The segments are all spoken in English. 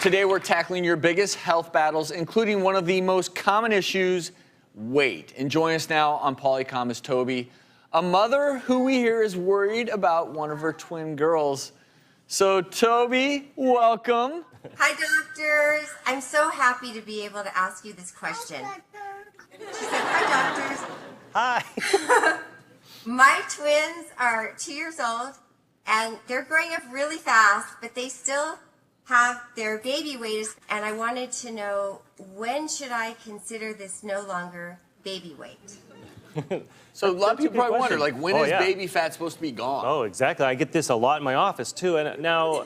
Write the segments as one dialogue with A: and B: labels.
A: Today we're tackling your biggest health battles, including one of the most common issues, weight. And join us now on Polycom is Toby, a mother who we hear is worried about one of her twin girls. So Toby, welcome.
B: Hi, doctors. I'm so happy to be able to ask you this question. She said, hi, doctors.
C: Hi.
B: My twins are 2 years old, and they're growing up really fast, but they still have their baby weight, and I wanted to know, when should I consider this no longer baby weight?
A: So a lot of people probably wonder, like, when is
C: yeah.
A: baby fat supposed to be gone?
C: Oh, exactly. I get this a lot in my office, too. And now,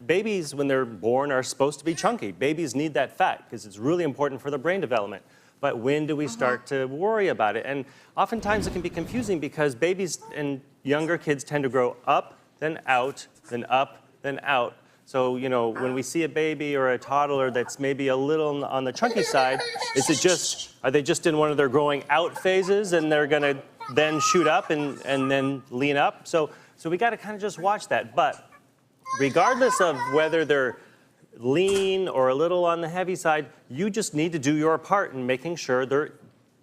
C: babies, when they're born, are supposed to be chunky. Babies need that fat because it's really important for their brain development. But when do we start to worry about it? And oftentimes it can be confusing because babies and younger kids tend to grow up, then out, then up, then out. So, when we see a baby or a toddler that's maybe a little on the chunky side, are they just in one of their growing out phases and they're going to then shoot up and then lean up? So we got to kind of just watch that. But regardless of whether they're lean or a little on the heavy side, you just need to do your part in making sure they're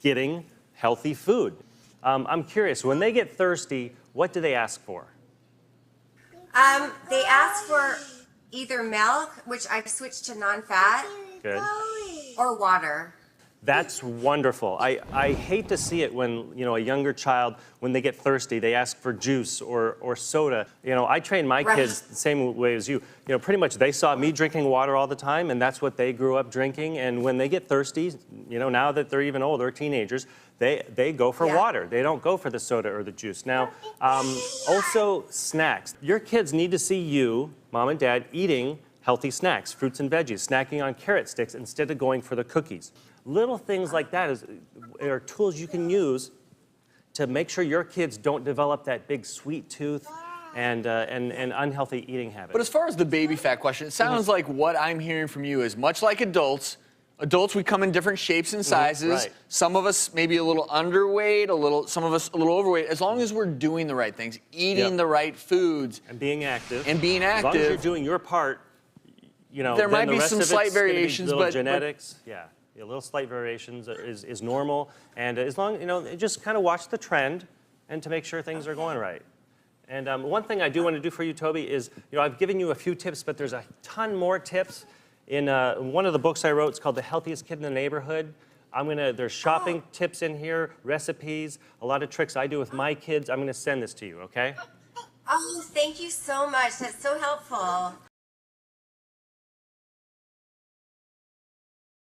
C: getting healthy food. I'm curious, when they get thirsty, what do they ask for?
B: They ask for either milk, which I've switched to non-fat,
C: Good.
B: or water.
C: That's wonderful. I hate to see it when, a younger child, when they get thirsty, they ask for juice or soda. I train my kids the same way as you. Pretty much they saw me drinking water all the time, and that's what they grew up drinking. And when they get thirsty, now that they're even older, teenagers, they go for water. They don't go for the soda or the juice. Now, also snacks. Your kids need to see you, mom and dad, eating healthy snacks, fruits and veggies, snacking on carrot sticks instead of going for the cookies. Little things like that are tools you can use to make sure your kids don't develop that big sweet tooth and unhealthy eating habits.
A: But as far as the baby fat question, it sounds like what I'm hearing from you is much like adults, we come in different shapes and sizes.
C: Right.
A: Some of us maybe a little underweight, some of us a little overweight. As long as we're doing the right things, eating the right foods.
C: And being active.
A: As
C: long as you're doing your part,
A: there might be some slight variations, but
C: genetics, a little slight variations is normal. And as long, just kind of watch the trend and to make sure things are going right. And one thing I do want to do for you, Toby, is, I've given you a few tips, but there's a ton more tips. In one of the books I wrote, it's called The Healthiest Kid in the Neighborhood. There's shopping tips in here, recipes, a lot of tricks I do with my kids. I'm going to send this to you, okay?
B: Oh, thank you so much. That's so helpful.